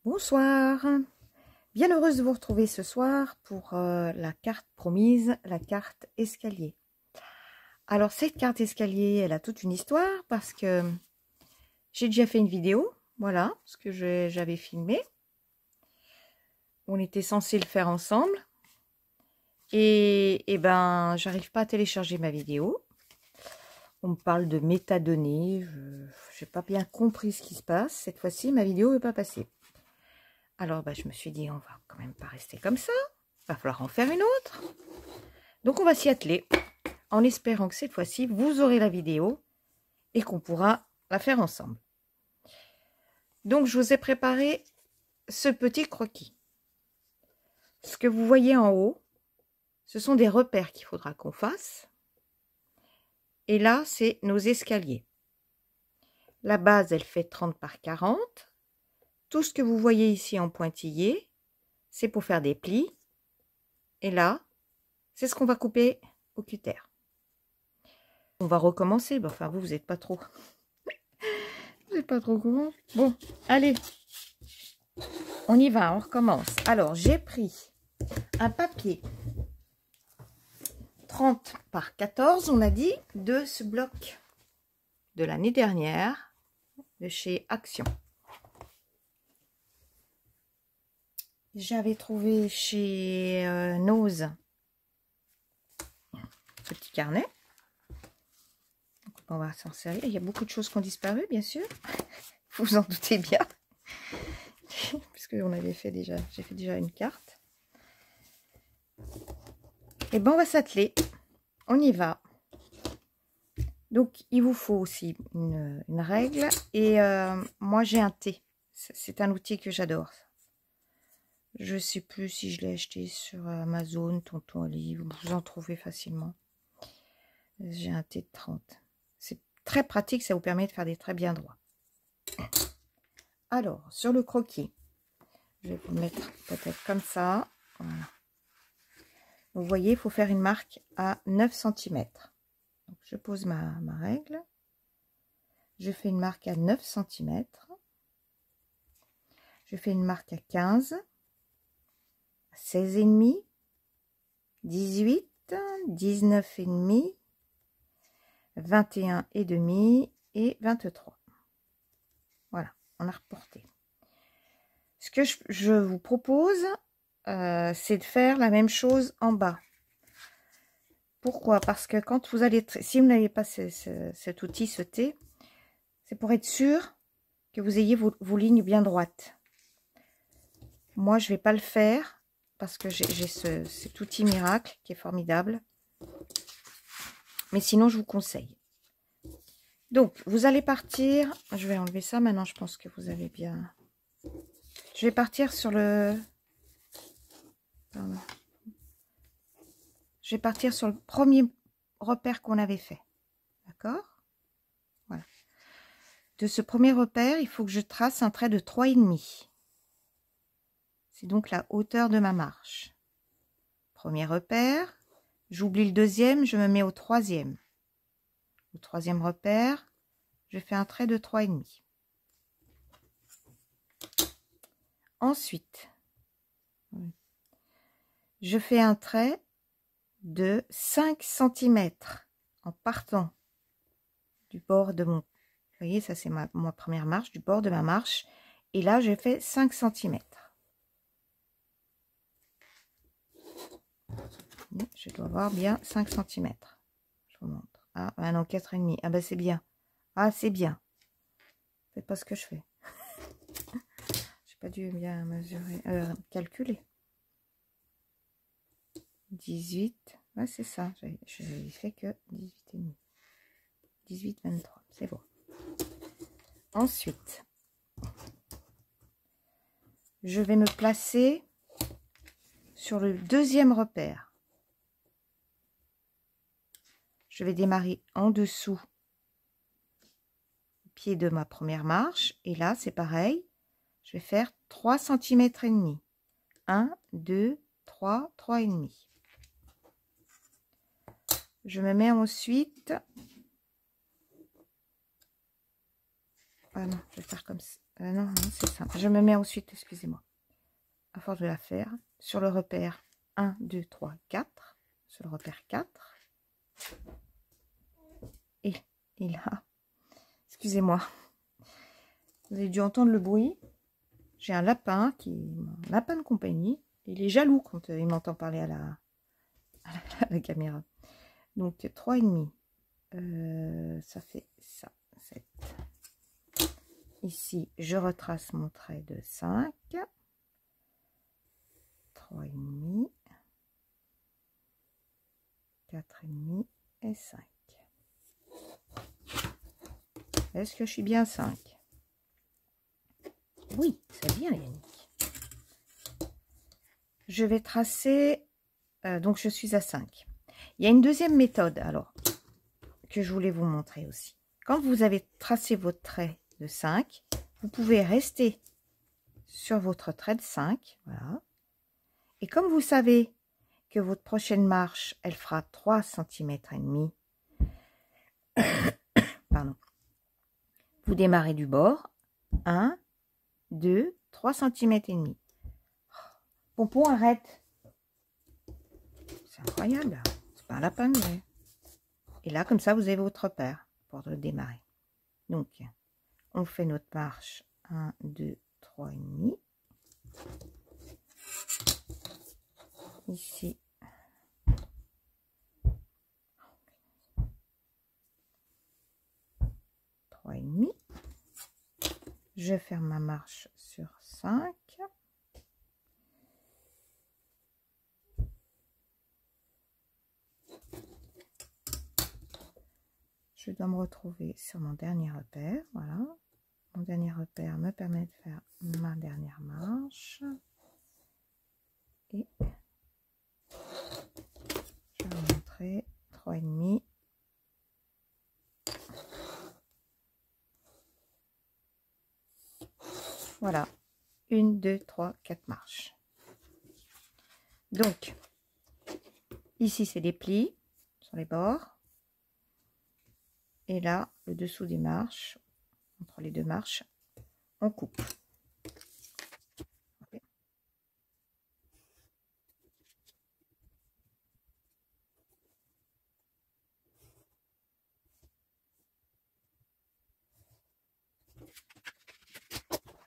Bonsoir, bien heureuse de vous retrouver ce soir pour la carte promise, la carte escalier. Alors cette carte escalier, elle a toute une histoire parce que j'ai déjà fait une vidéo, voilà, ce que j'avais filmé. On était censé le faire ensemble et ben j'arrive pas à télécharger ma vidéo. On me parle de métadonnées, je n'ai pas bien compris ce qui se passe. Cette fois-ci, ma vidéo n'est pas passée. Alors, je me suis dit, on va quand même pas rester comme ça. Il va falloir en faire une autre. Donc, on va s'y atteler en espérant que cette fois-ci, vous aurez la vidéo et qu'on pourra la faire ensemble. Donc, je vous ai préparé ce petit croquis. Ce que vous voyez en haut, ce sont des repères qu'il faudra qu'on fasse. Et là, c'est nos escaliers. La base, elle fait 30 par 40. Tout ce que vous voyez ici en pointillé, c'est pour faire des plis. Et là, c'est ce qu'on va couper au cutter. On va recommencer. Enfin, vous n'êtes pas trop. Vous n'êtes pas trop courant. Bon, allez. On y va, on recommence. Alors, j'ai pris un papier 30 par 14, on a dit, de ce bloc de l'année dernière, de chez Action. J'avais trouvé chez Nose petit carnet. Donc, on va s'en servir. Il y a beaucoup de choses qui ont disparu, bien sûr. Vous vous en doutez bien. Puisque on avait fait déjà, j'ai fait déjà une carte. Et ben on va s'atteler. On y va. Donc, il vous faut aussi une règle. Et moi, j'ai un thé. C'est un outil que j'adore. Je ne sais plus si je l'ai acheté sur Amazon, Tonton Olive. Vous en trouvez facilement. J'ai un thé de 30. C'est très pratique. Ça vous permet de faire des traits bien droits. Alors, sur le croquis, je vais vous le mettre peut-être comme ça. Voilà. Vous voyez, il faut faire une marque à 9 cm. Donc, je pose ma règle. Je fais une marque à 9 cm. Je fais une marque à 15, 16,5, 18, 19,5, 21,5 et 23. Voilà, on a reporté. Ce que je vous propose, c'est de faire la même chose en bas. Pourquoi? Parce que quand vous allez, si vous n'avez pas cet outil, ce thé, c'est pour être sûr que vous ayez vos lignes bien droites. Moi, je ne vais pas le faire parce que j'ai cet outil miracle qui est formidable. Mais sinon, je vous conseille. Donc, vous allez partir. Je vais enlever ça maintenant. Je pense que vous avez bien. Je vais partir sur le. Pardon. Je vais partir sur le premier repère qu'on avait fait. D'accord? Voilà. De ce premier repère, il faut que je trace un trait de 3,5. C'est donc la hauteur de ma marche. Premier repère. J'oublie le deuxième, je me mets au troisième. Au troisième repère, je fais un trait de 3,5. Ensuite, je fais un trait de 5 cm en partant du bord de mon... Vous voyez, ça c'est ma première marche, du bord de ma marche. Et là, je fais 5 cm. Je dois avoir bien 5 cm. Je vous montre. Ah, non, 4,5. Ah ben c'est bien. Ah, c'est bien. Faites pas ce que je fais. J'ai pas dû bien mesurer, calculer. 18. Ouais, c'est ça. Je fait que 18,5. 18, 23. C'est bon. Ensuite, je vais me placer sur le deuxième repère. Je vais démarrer en dessous du pied de ma première marche. Et là, c'est pareil. Je vais faire 3 cm et demi. 1, 2, 3, 3,5. Je me mets ensuite... Ah non, je vais faire comme ça. Non, non, c'est simple. Je me mets ensuite, excusez-moi, à force de la faire, sur le repère 1, 2, 3, 4. Sur le repère 4. Et là, excusez-moi, vous avez dû entendre le bruit. J'ai un lapin, un lapin de compagnie. Il est jaloux quand il m'entend parler à la caméra. Donc 3,5. Ça fait ça. 7. Ici, je retrace mon trait de 5. 3,5. 4,5 et 5. Est-ce que je suis bien à 5? Oui, c'est bien Yannick. Je vais tracer, donc je suis à 5. Il y a une deuxième méthode alors que je voulais vous montrer aussi. Quand vous avez tracé votre trait de 5, vous pouvez rester sur votre trait de 5, voilà. Et comme vous savez que votre prochaine marche, elle fera 3 cm et demi, pardon. Vous démarrez du bord, 1, 2, 3 cm et demi. Pompon, arrête. C'est incroyable. C'est pas un lapin, mais... Et là, comme ça, vous avez votre repère pour le démarrer. Donc, on fait notre marche 1, 2, 3 et demi. Ici. Et demi. Je ferme ma marche sur 5. Je dois me retrouver sur mon dernier repère. Voilà. Mon dernier repère me permet de faire ma dernière marche. Et je vais vous montrer 3,5. Voilà. 1, 2, 3, 4 marches. Donc, ici, c'est des plis sur les bords. Et là, le dessous des marches, entre les deux marches, on coupe. Okay.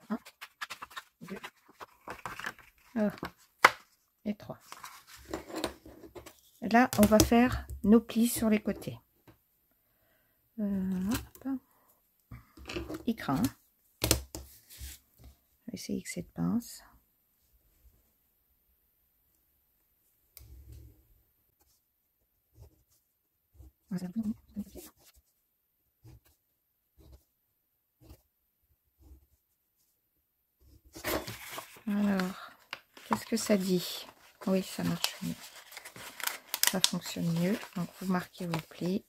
Un, deux, et 3. Là, on va faire nos plis sur les côtés. Hop. Il craint. Je vais essayer avec cette pince. Alors, qu'est-ce que ça dit? Oui, ça marche mieux. Ça fonctionne mieux. Donc, vous marquez vos plis.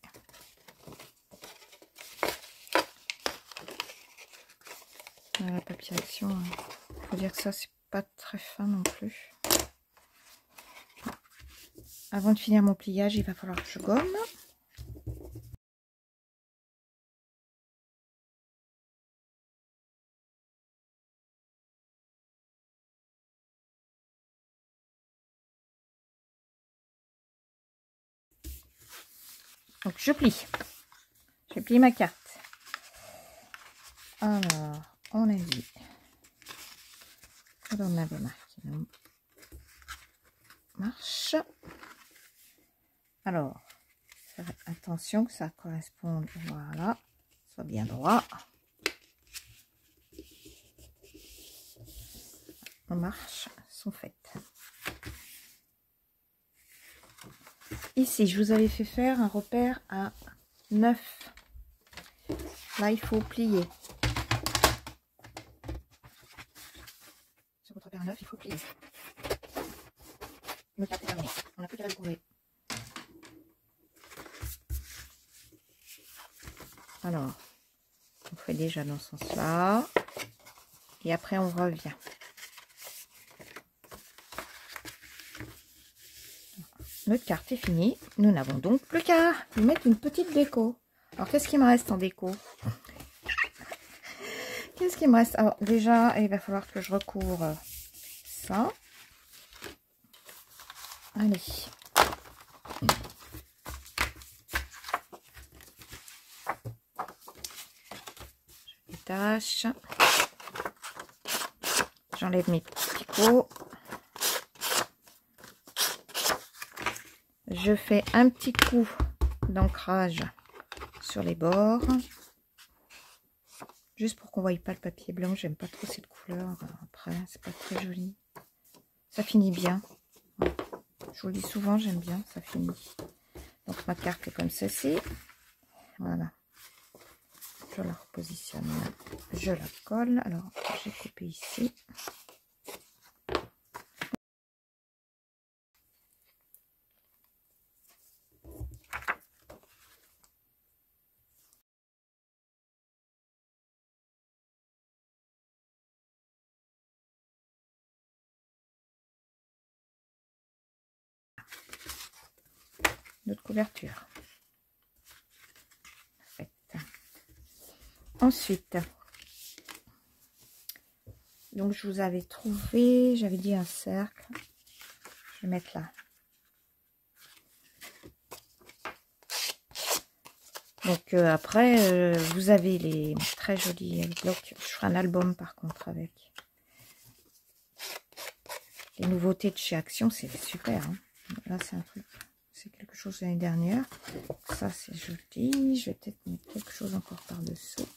La papier action, il faut dire que ça, c'est pas très fin non plus. Avant de finir mon pliage, il va falloir que je gomme. Donc, je plie. Je plie ma carte. Alors, on a dit, on avait marqué nos marches. Alors, faire attention que ça corresponde, voilà, soit bien droit. Nos marches sont faites. Ici, je vous avais fait faire un repère à 9. Là, il faut plier. Sur votre repère à 9, il faut plier. Le cap est terminé. On n'a plus qu'à le couvrir. Alors, on fait déjà dans ce sens-là. Et après, on revient. Notre carte est finie. Nous n'avons donc plus qu'à lui mettre une petite déco. Alors, qu'est-ce qui me reste en déco? qu'est-ce qu'il me reste? Alors déjà, il va falloir que je recouvre ça. Allez. Je détache. J'enlève mes petits pots. Je fais un petit coup d'ancrage sur les bords. Juste pour qu'on ne voie pas le papier blanc. J'aime pas trop cette couleur. Après, c'est pas très joli. Ça finit bien. Je vous le dis souvent, j'aime bien, ça finit. Donc ma carte est comme ceci. Voilà. Je la repositionne. Je la colle. Alors, j'ai coupé ici. Notre couverture. Parfait. Ensuite, donc je vous avais trouvé, j'avais dit un cercle. Je vais mettre là. Donc après, vous avez les très jolis blocs. Je ferai un album par contre avec. Les nouveautés de chez Action, c'est super. Hein. Là, c'est un truc, c'est quelque chose de l'année dernière. Ça, c'est joli. Je vais peut-être mettre quelque chose encore par-dessous.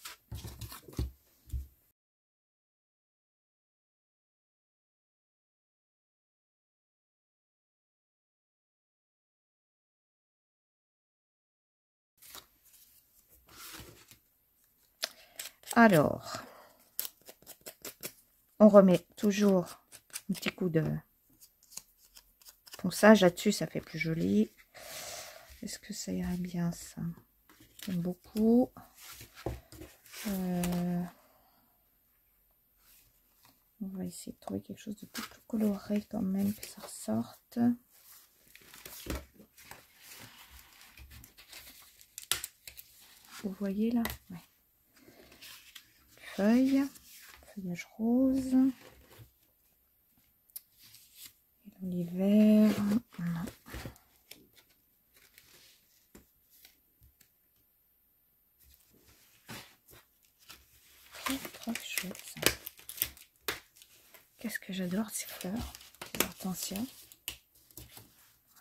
Alors, on remet toujours un petit coup de ponçage là-dessus, ça fait plus joli. Est-ce que ça irait bien ça? J'aime beaucoup. On va essayer de trouver quelque chose de plus coloré quand même, que ça ressorte. Vous voyez là? Ouais. Feuillage rose. Et l'hiver. Trop chouette ça. Qu'est-ce que j'adore ces fleurs, ces hortensias.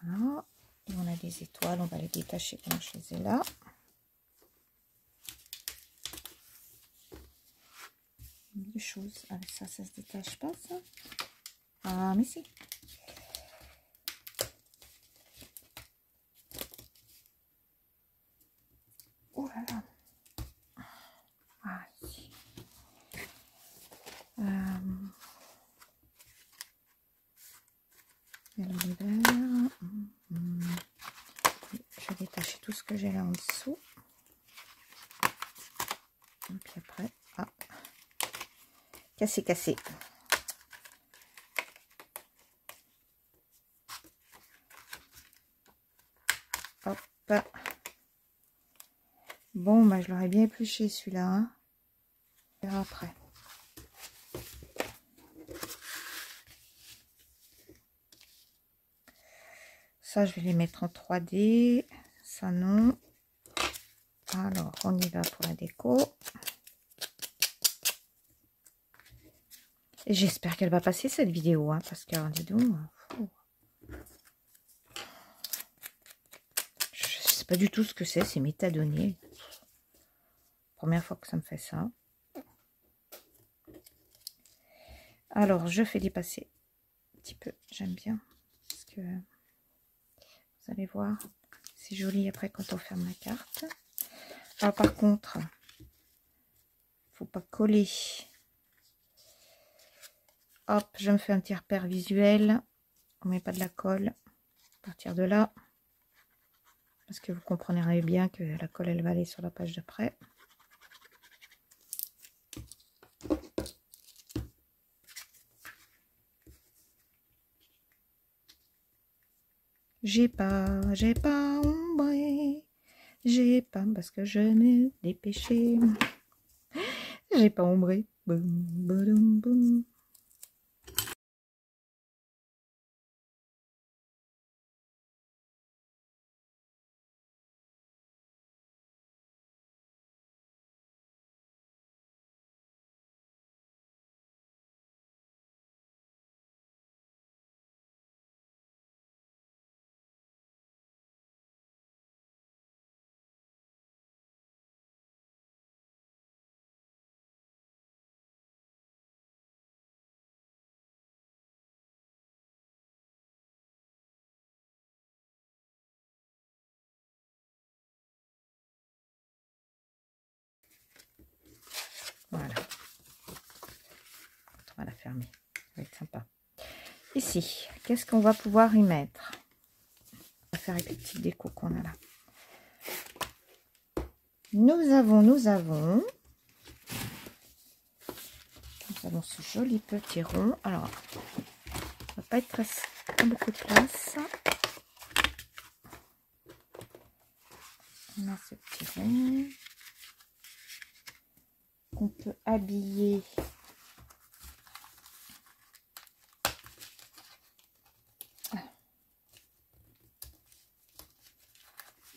Voilà. Et on a des étoiles, on va les détacher comme je les ai là. Des choses. Avec ça, ça se détache pas ça. Ah mais si. Oh là là. Ah si. Et l'hiver. Je vais détacher tout ce que j'ai là en dessous. Et puis après, ah, cassé. Hop. Bon, bah, je l'aurais bien épluché celui-là. Hein. On verra après. Ça, je vais les mettre en 3D. Ça, non. Alors, on y va pour la déco. Et j'espère qu'elle va passer cette vidéo. Hein, parce que, dis donc, je sais pas du tout ce que c'est métadonnées. Première fois que ça me fait ça. Alors, je fais dépasser un petit peu. J'aime bien. Parce que vous allez voir, c'est joli après quand on ferme la carte. Alors, par contre, faut pas coller. Hop, je me fais un petit repère visuel. On met pas de la colle. À partir de là. Parce que vous comprendrez bien que la colle, elle va aller sur la page d'après. J'ai pas ombré. J'ai pas, parce que je m'ai dépêché. J'ai pas ombré. Boum, boum, boum. Voilà. On va la fermer. Ça va être sympa. Ici, qu'est-ce qu'on va pouvoir y mettre? On va faire avec les petites décos qu'on a là. Nous avons ce joli petit rond. Alors, ça va pas être pas beaucoup de place. On a ce petit rond qu'on peut habiller.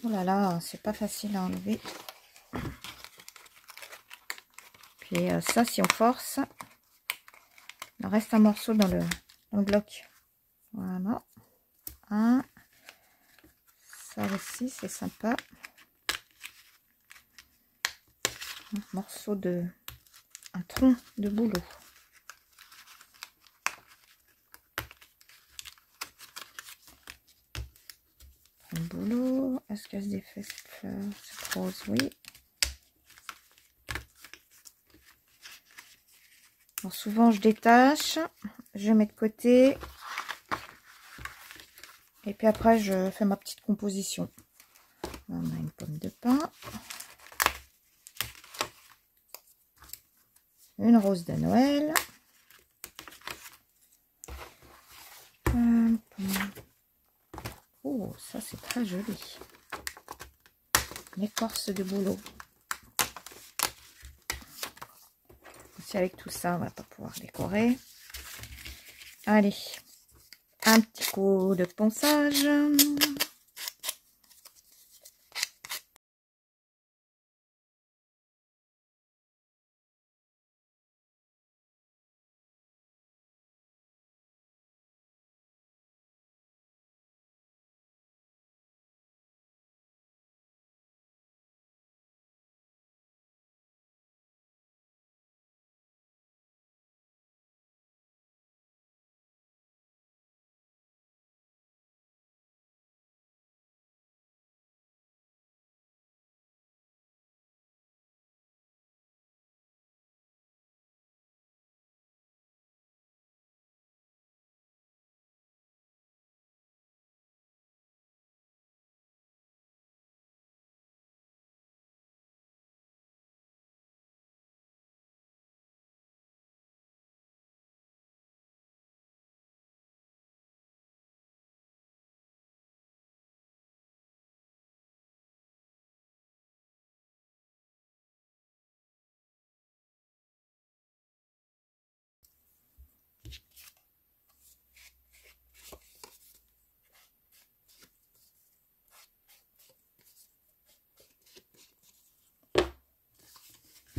Oh là là, c'est pas facile à enlever. Puis ça, si on force, il reste un morceau dans le bloc. Voilà. Un. Ça aussi, c'est sympa. Un morceau un tronc de bouleau. Un boulot. Est-ce qu'elle se défait cette fleur? Cette rose, oui. Bon, souvent je détache, je mets de côté. Et puis après je fais ma petite composition. On a une pomme de pin. Une rose de Noël. Oh, ça c'est très joli. Une écorce de bouleau. Si avec tout ça, on va pas pouvoir décorer. Allez, un petit coup de ponçage.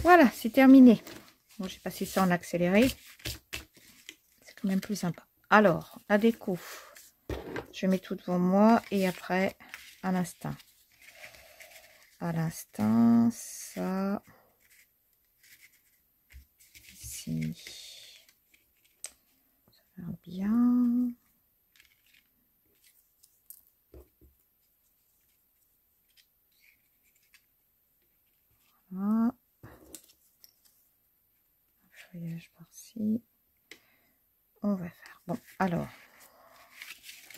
Voilà, c'est terminé. Bon, j'ai passé ça en accéléré. C'est quand même plus sympa. Alors, la déco. Je mets tout devant moi et après, à l'instinct. À l'instant, ça. Ici. Ça a l'air bien. Voilà. Feuillage par-ci. On va faire. Bon, alors.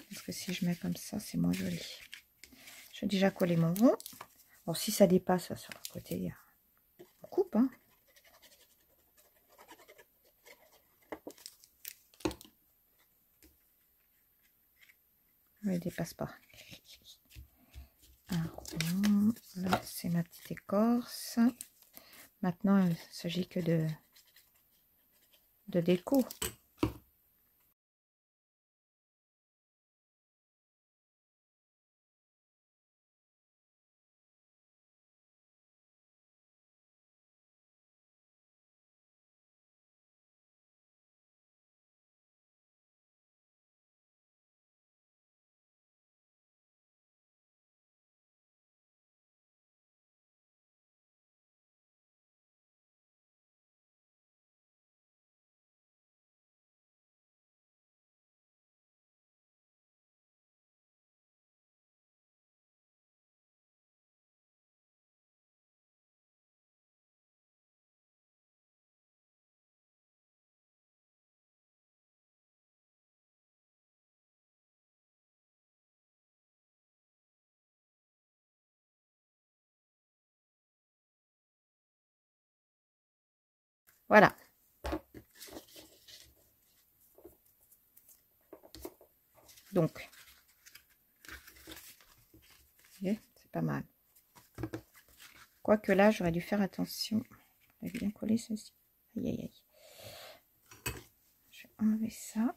Parce que si je mets comme ça, c'est moins joli. J'ai déjà collé mon rond. Bon, si ça dépasse sur le côté, on coupe. Hein. Ne dépasse pas. Un rond. Là, c'est ma petite écorce. Maintenant, il ne s'agit que de de déco. Voilà. Donc, c'est pas mal. Quoique là, j'aurais dû faire attention. J'ai bien collé ceci. Aïe, aïe, aïe. Je vais enlever ça.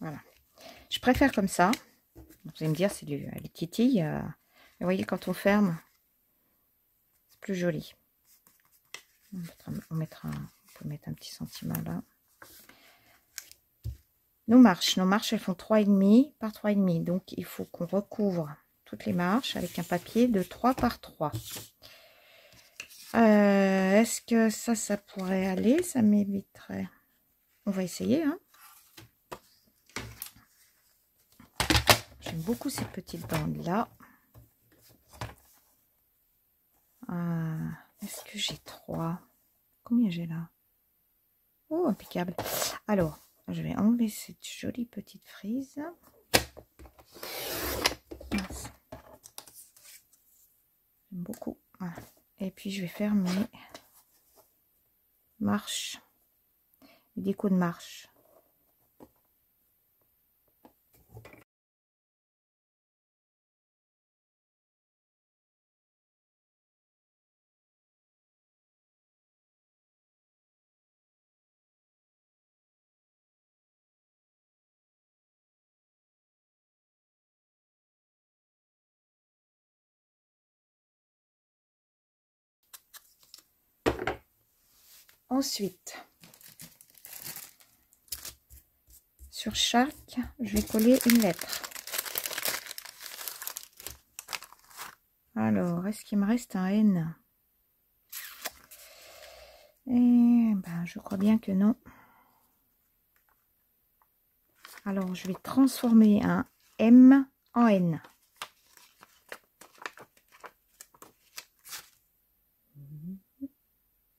Voilà. Je préfère comme ça. Vous allez me dire, c'est les titilles. Mais vous voyez, quand on ferme, c'est plus joli. On peut mettre un petit centimètre là. Nos marches, elles font 3,5 par 3,5. Donc, il faut qu'on recouvre toutes les marches avec un papier de 3 par 3. Est-ce que ça pourrait aller? Ça m'éviterait. On va essayer, hein. J'aime beaucoup ces petites bandes là. Est-ce que j'ai 3? Combien j'ai là? Oh, impeccable. Alors, je vais enlever cette jolie petite frise. J'aime beaucoup. Voilà. Et puis, je vais faire mes marches. Les décos de marche. Ensuite, sur chaque, je vais coller une lettre. Alors, est-ce qu'il me reste un N? Eh ben, je crois bien que non. Alors, je vais transformer un M en N.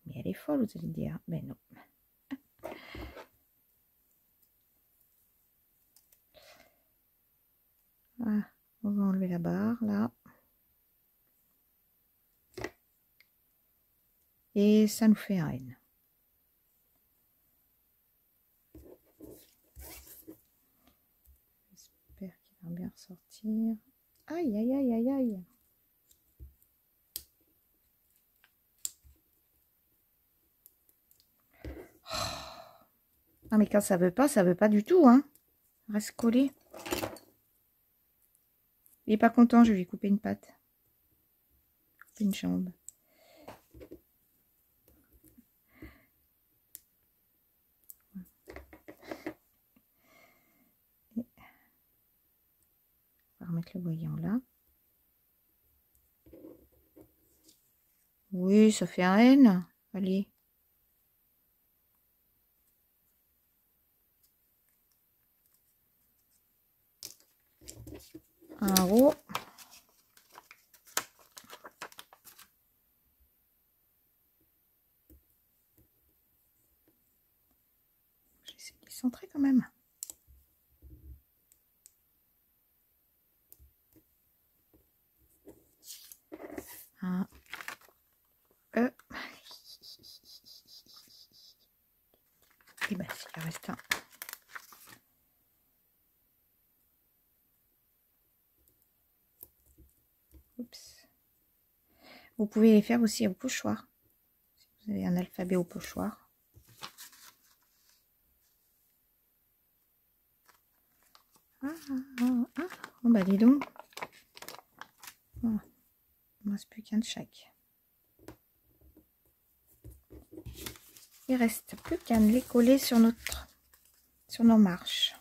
Mais elle est folle, vous allez dire. Mais non. Ah, on va enlever la barre, là. Et ça nous fait un N. J'espère qu'il va bien ressortir. Aïe, aïe, aïe, aïe, aïe. Ah, mais quand ça veut pas du tout, hein. Reste collé. Il est pas content, je vais lui couper une patte. Une jambe. Et on va remettre le voyant là. Oui, ça fait un N. Allez. Un O. J'essaie de les centrer quand même. Un E. Et ben, il reste un. Oups. Vous pouvez les faire aussi au pochoir. Si vous avez un alphabet au pochoir. Oh bah dis donc. Voilà. Il ne reste plus qu'un de chaque. Il reste plus qu'à les coller sur nos marches.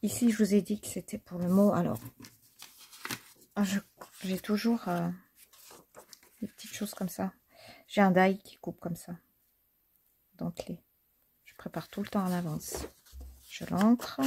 Ici, je vous ai dit que c'était pour le mot. Alors, j'ai toujours des petites choses comme ça. J'ai un die qui coupe comme ça. Dentelé. Je prépare tout le temps à l'avance. Je l'ancre.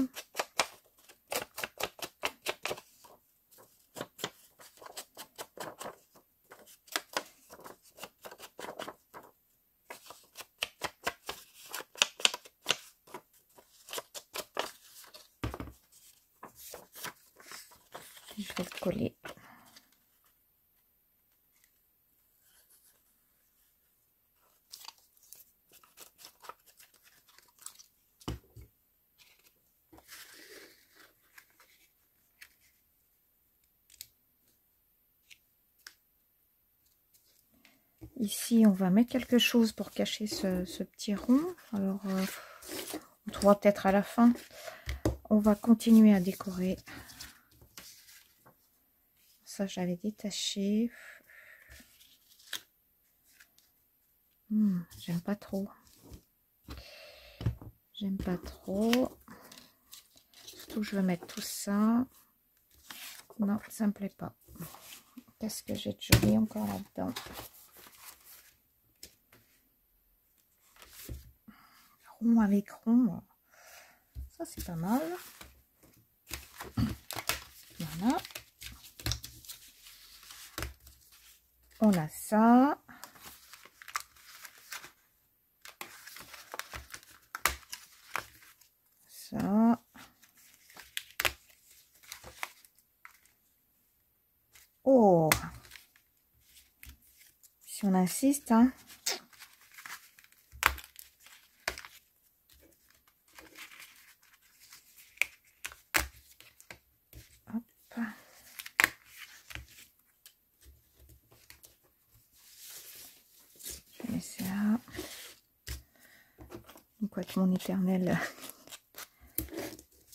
Je vais le coller. Ici, on va mettre quelque chose pour cacher ce petit rond. Alors, on trouvera peut-être à la fin. On va continuer à décorer. Ça, j'avais détaché. J'aime pas trop. J'aime pas trop. Surtout que je vais mettre tout ça. Non, ça me plaît pas. Qu'est-ce que j'ai de joli encore là-dedans? Rond avec rond. Ça, c'est pas mal. Voilà. On a ça. Ça. Oh! Si on insiste, hein. Hop. Je mets ça. Donc, avec mon éternelle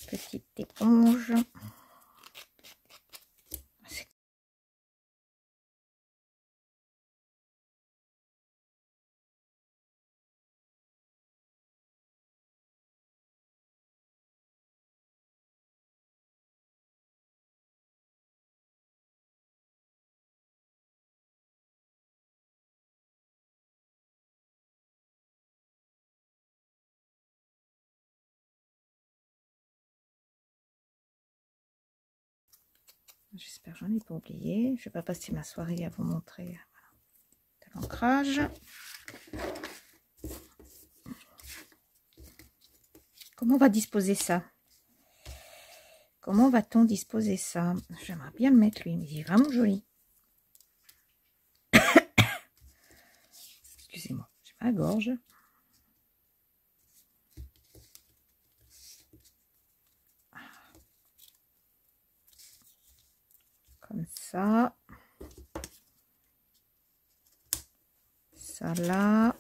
petite éponge. J'espère que j'en ai pas oublié. Je vais pas passer ma soirée à vous montrer de l'ancrage. Comment on va disposer ça? Comment va-t-on disposer ça? J'aimerais bien le mettre lui, mais il est vraiment joli. Excusez-moi, j'ai ma gorge. Comme ça. Ça là.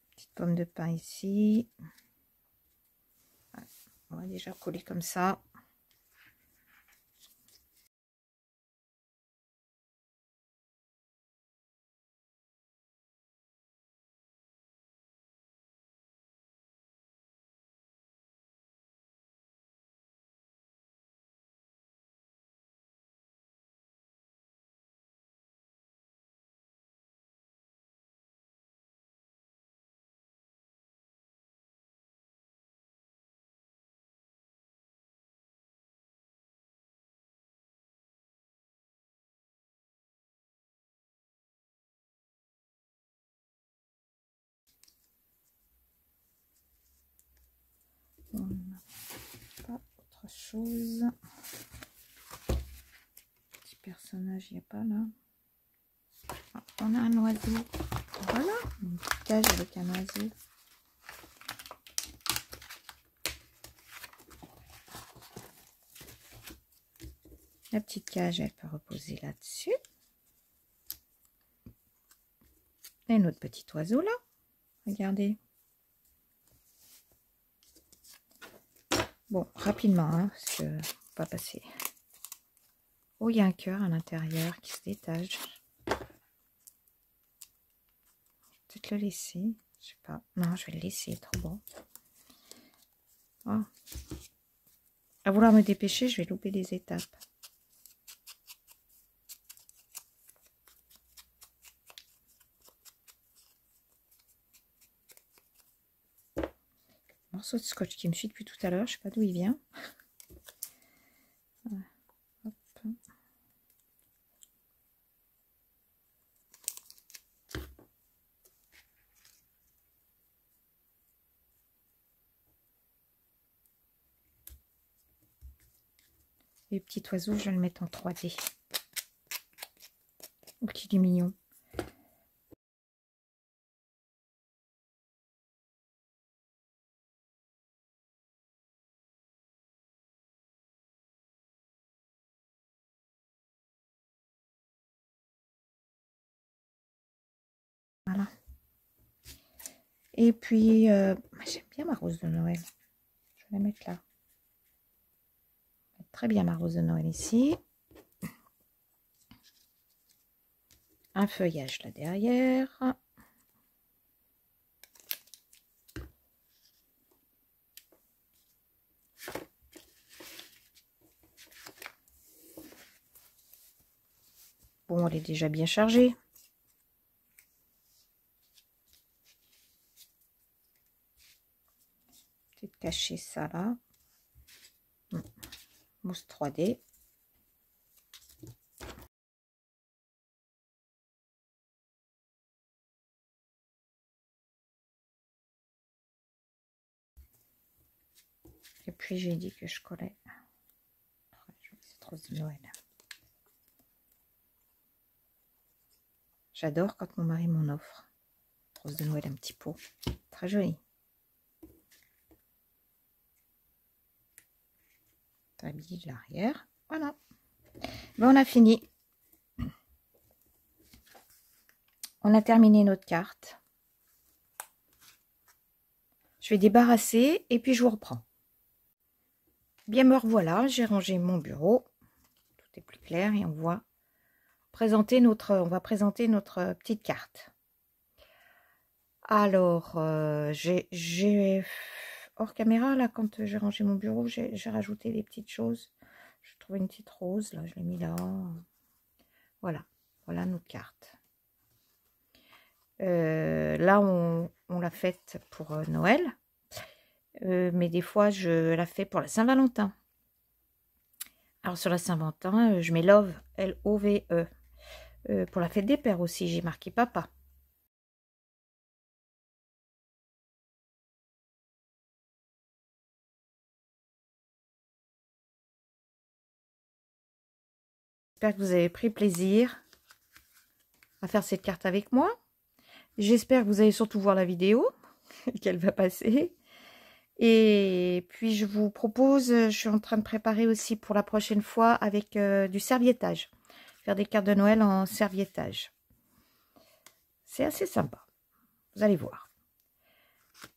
Petite pomme de pin ici. On va déjà coller comme ça. On n'a pas autre chose. Petit personnage, il n'y a pas là. Ah, on a un oiseau. Voilà, une petite cage avec un oiseau. La petite cage, elle peut reposer là-dessus. Et notre petit oiseau là. Regardez. Bon, rapidement, hein, parce que pas passer. Oh, il y a un cœur à l'intérieur qui se détache. Peut-être le laisser. Je sais pas. Non, je vais le laisser. Trop bon. Oh. À vouloir me dépêcher, je vais louper des étapes. Morceau de scotch qui me suit depuis tout à l'heure, je sais pas d'où il vient. Hop. Et le petit oiseau, je vais le mettre en 3D. Oh, qu'il est mignon. Voilà. Et puis, j'aime bien ma rose de Noël. Je vais la mettre là. Très bien ma rose de Noël ici. Un feuillage là derrière. Bon, elle est déjà bien chargée. Peut-être cacher ça là. Mousse 3D. Et puis j'ai dit que je collais. Cette rose de Noël. J'adore quand mon mari m'en offre. Rose de Noël, un petit pot. Très joli. Habille l'arrière. Voilà. Bon, on a fini. On a terminé notre carte. Je vais débarrasser et puis je vous reprends. Bien, me revoilà. J'ai rangé mon bureau. Tout est plus clair et on va présenter notre petite carte. Alors, j'ai hors caméra, là, quand j'ai rangé mon bureau, j'ai rajouté des petites choses. Je trouvais une petite rose, là, je l'ai mis là. Voilà, voilà notre carte. Là, on l'a faite pour Noël. Mais des fois, je la fais pour la Saint-Valentin. Alors, sur la Saint-Valentin, je mets Love, L-O-V-E. Pour la fête des pères aussi, j'ai marqué papa. J'espère que vous avez pris plaisir à faire cette carte avec moi. J'espère que vous allez surtout voir la vidéo, qu'elle va passer. Et puis, je vous propose, je suis en train de préparer aussi pour la prochaine fois avec du serviettage. Faire des cartes de Noël en serviettage. C'est assez sympa. Vous allez voir.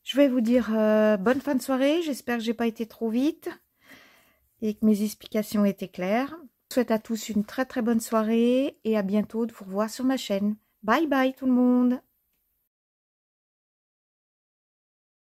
Je vais vous dire bonne fin de soirée. J'espère que j'ai pas été trop vite et que mes explications étaient claires. Je vous souhaite à tous une très très bonne soirée et à bientôt de vous revoir sur ma chaîne. Bye bye tout le monde.